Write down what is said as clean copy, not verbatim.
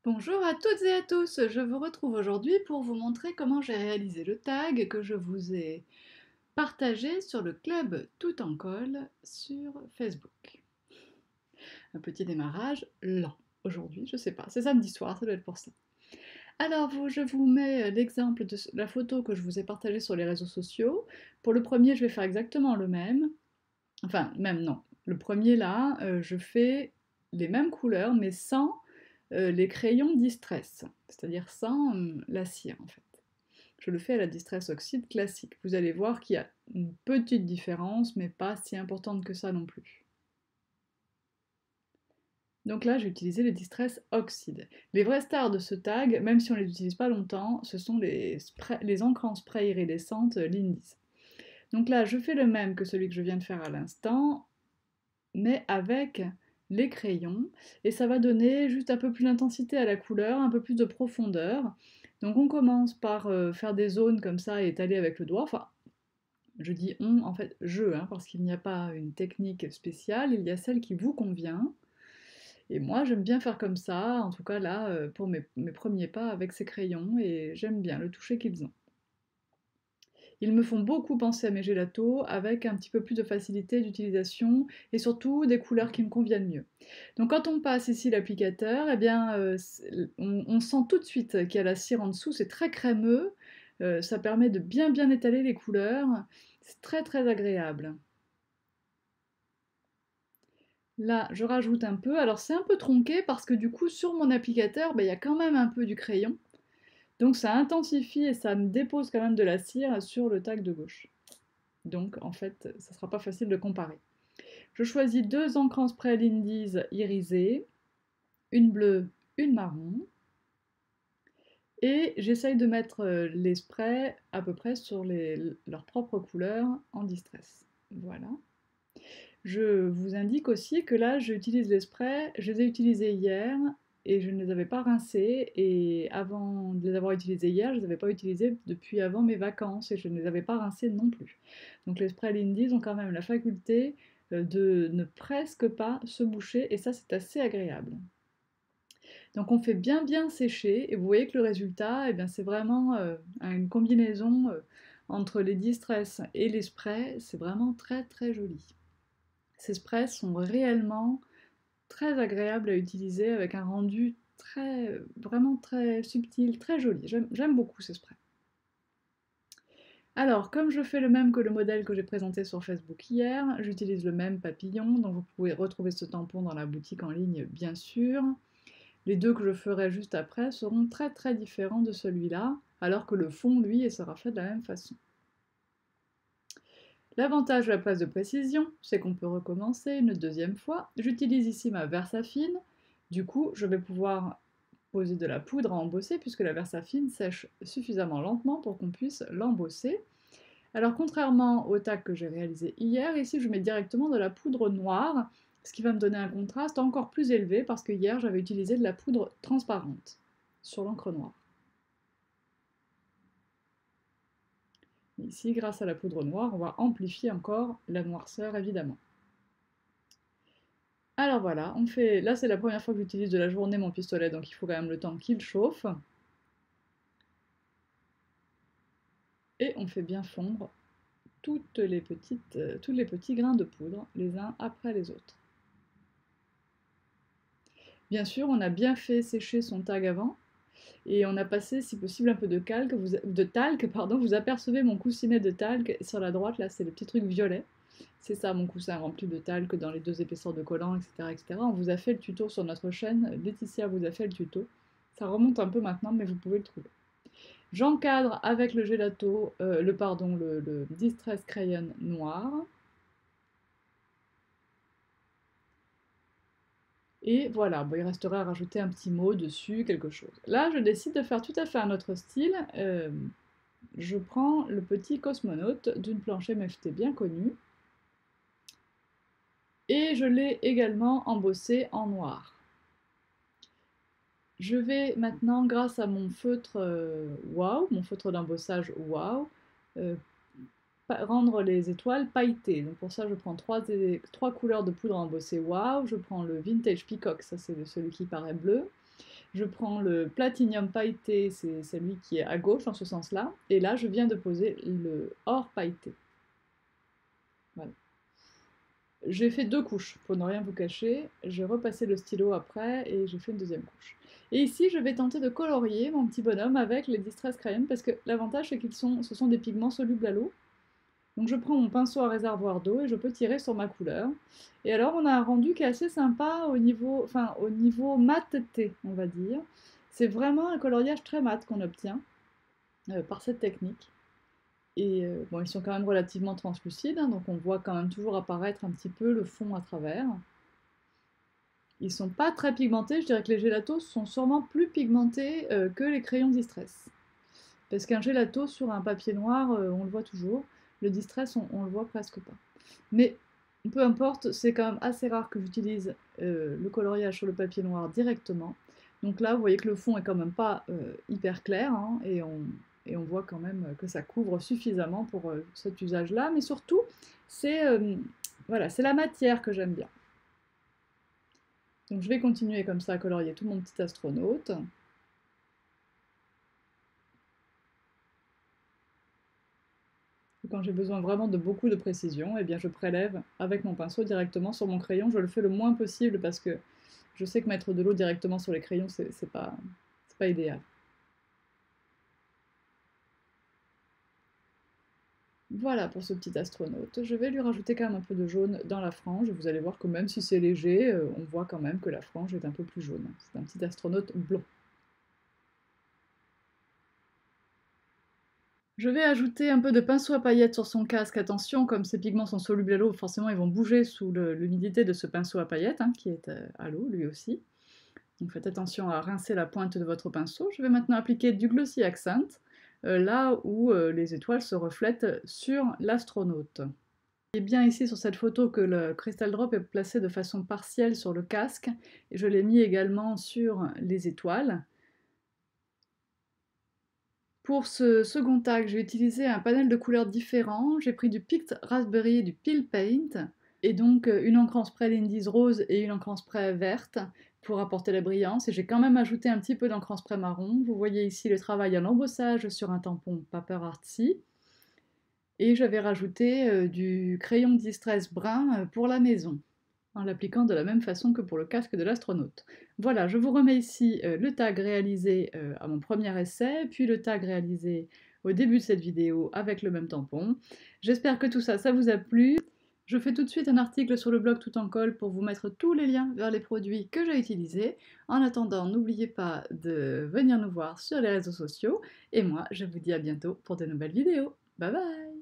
Bonjour à toutes et à tous, je vous retrouve aujourd'hui pour vous montrer comment j'ai réalisé le tag que je vous ai partagé sur le club Tout en colle sur Facebook. Un petit démarrage lent aujourd'hui, je sais pas, c'est samedi soir, ça doit être pour ça. Alors je vous mets l'exemple de la photo que je vous ai partagée sur les réseaux sociaux. Pour le premier, je vais faire exactement le même. Enfin, même non. Le premier là, je fais les mêmes couleurs mais sans les crayons Distress, c'est-à-dire sans la cire en fait. Je le fais à la Distress Oxide classique. Vous allez voir qu'il y a une petite différence, mais pas si importante que ça non plus. Donc là, j'ai utilisé les Distress Oxide. Les vrais stars de ce tag, même si on ne les utilise pas longtemps, ce sont les encres en spray iridescentes Lindy's. Donc là, je fais le même que celui que je viens de faire à l'instant, mais avec les crayons, et ça va donner juste un peu plus d'intensité à la couleur, un peu plus de profondeur. Donc on commence par faire des zones comme ça et étaler avec le doigt, enfin je dis on, en fait je, hein, parce qu'il n'y a pas une technique spéciale, il y a celle qui vous convient, et moi j'aime bien faire comme ça, en tout cas là pour mes premiers pas avec ces crayons, et j'aime bien le toucher qu'ils ont. Ils me font beaucoup penser à mes gélatos, avec un petit peu plus de facilité d'utilisation et surtout des couleurs qui me conviennent mieux. Donc quand on passe ici l'applicateur, eh bien, on sent tout de suite qu'il y a la cire en dessous, c'est très crémeux, ça permet de bien bien étaler les couleurs, c'est très très agréable. Là, je rajoute un peu, alors c'est un peu tronqué parce que du coup sur mon applicateur, ben, il y a quand même un peu du crayon. Donc ça intensifie et ça me dépose quand même de la cire sur le tag de gauche. Donc en fait, ça ne sera pas facile de comparer. Je choisis deux encres en spray Lindy's irisées, une bleue, une marron, et j'essaye de mettre les sprays à peu près sur leurs propres couleurs en distress. Voilà. Je vous indique aussi que là, j'utilise les sprays, je les ai utilisés hier et je ne les avais pas rincés, et avant de les avoir utilisés hier, je ne les avais pas utilisés depuis avant mes vacances et je ne les avais pas rincés non plus. Donc les sprays Lindy's ont quand même la faculté de ne presque pas se boucher, et ça c'est assez agréable. Donc on fait bien bien sécher et vous voyez que le résultat, eh bien, c'est vraiment une combinaison entre les distress et les sprays, c'est vraiment très très joli. Ces sprays sont réellement très agréables à utiliser avec un rendu très, vraiment très subtil, très joli. J'aime beaucoup ces sprays. Alors, comme je fais le même que le modèle que j'ai présenté sur Facebook hier, j'utilise le même papillon, donc vous pouvez retrouver ce tampon dans la boutique en ligne bien sûr. Les deux que je ferai juste après seront très très différents de celui-là, alors que le fond, lui, sera fait de la même façon. L'avantage de la presse de précision, c'est qu'on peut recommencer une deuxième fois. J'utilise ici ma Versafine, du coup je vais pouvoir poser de la poudre à embosser puisque la Versafine sèche suffisamment lentement pour qu'on puisse l'embosser. Alors contrairement au tag que j'ai réalisé hier, ici je mets directement de la poudre noire, ce qui va me donner un contraste encore plus élevé parce que hier j'avais utilisé de la poudre transparente sur l'encre noire. Ici, grâce à la poudre noire, on va amplifier encore la noirceur évidemment. Alors voilà, on fait. Là c'est la première fois que j'utilise de la journée mon pistolet, donc il faut quand même le temps qu'il chauffe. Et on fait bien fondre tous les petits grains de poudre, les uns après les autres. Bien sûr, on a bien fait sécher son tag avant, et on a passé si possible un peu de talc, pardon. Vous apercevez mon coussinet de talc sur la droite, là c'est le petit truc violet. C'est ça mon coussin rempli de talc dans les deux épaisseurs de collant, etc., etc. On vous a fait le tuto sur notre chaîne, Laetitia vous a fait le tuto. Ça remonte un peu maintenant, mais vous pouvez le trouver. J'encadre avec le gelato, le Distress Crayon noir. Et voilà, bon, il resterait à rajouter un petit mot dessus, quelque chose. Là, je décide de faire tout à fait un autre style. Je prends le petit cosmonaute d'une planche MFT bien connue. Et je l'ai également embossé en noir. Je vais maintenant, grâce à mon feutre Wow, mon feutre d'embossage Wow, rendre les étoiles pailletées. Donc pour ça, je prends trois couleurs de poudre embossée Wow. Je prends le Vintage Peacock, ça c'est celui qui paraît bleu. Je prends le Platinum pailleté, c'est celui qui est à gauche dans ce sens-là, et là je viens de poser le or pailleté. Voilà. J'ai fait 2 couches, pour ne rien vous cacher. J'ai repassé le stylo après et j'ai fait une deuxième couche. Et ici, je vais tenter de colorier mon petit bonhomme avec les Distress Crayons, parce que l'avantage c'est ce sont des pigments solubles à l'eau. Donc je prends mon pinceau à réservoir d'eau et je peux tirer sur ma couleur. Et alors on a un rendu qui est assez sympa au niveau mat-té, on va dire. C'est vraiment un coloriage très mat qu'on obtient par cette technique. Et bon, ils sont quand même relativement translucides, hein, donc on voit quand même toujours apparaître un petit peu le fond à travers. Ils sont pas très pigmentés, je dirais que les gélatos sont sûrement plus pigmentés que les crayons Distress. Parce qu'un gelato sur un papier noir, on le voit toujours. Le Distress, on le voit presque pas. Mais peu importe, c'est quand même assez rare que j'utilise le coloriage sur le papier noir directement. Donc là, vous voyez que le fond est quand même pas hyper clair, hein, et on voit quand même que ça couvre suffisamment pour cet usage-là. Mais surtout, voilà, c'est la matière que j'aime bien. Donc je vais continuer comme ça à colorier tout mon petit astronaute. Quand j'ai besoin vraiment de beaucoup de précision, eh bien je prélève avec mon pinceau directement sur mon crayon. Je le fais le moins possible parce que je sais que mettre de l'eau directement sur les crayons, c'est pas idéal. Voilà pour ce petit astronaute. Je vais lui rajouter quand même un peu de jaune dans la frange. Vous allez voir que même si c'est léger, on voit quand même que la frange est un peu plus jaune. C'est un petit astronaute blond. Je vais ajouter un peu de pinceau à paillettes sur son casque. Attention, comme ces pigments sont solubles à l'eau, forcément ils vont bouger sous l'humidité de ce pinceau à paillettes, hein, qui est à l'eau lui aussi. Donc faites attention à rincer la pointe de votre pinceau. Je vais maintenant appliquer du Glossy Accent, là où les étoiles se reflètent sur l'astronaute. Et bien ici sur cette photo que le Crystal Drop est placé de façon partielle sur le casque, et je l'ai mis également sur les étoiles. Pour ce second tag, j'ai utilisé un panel de couleurs différents. J'ai pris du Picked Raspberry et du Peel Paint, et donc une encre en spray Lindy's Rose et une encre en spray verte pour apporter la brillance. Et j'ai quand même ajouté un petit peu d'encre en spray marron. Vous voyez ici le travail en embossage sur un tampon Paper Artsy. Et j'avais rajouté du crayon Distress brun pour la maison, en l'appliquant de la même façon que pour le casque de l'astronaute. Voilà, je vous remets ici le tag réalisé à mon premier essai, puis le tag réalisé au début de cette vidéo avec le même tampon. J'espère que tout ça, ça vous a plu. Je fais tout de suite un article sur le blog Tout en Colle pour vous mettre tous les liens vers les produits que j'ai utilisés. En attendant, n'oubliez pas de venir nous voir sur les réseaux sociaux. Et moi, je vous dis à bientôt pour de nouvelles vidéos. Bye bye!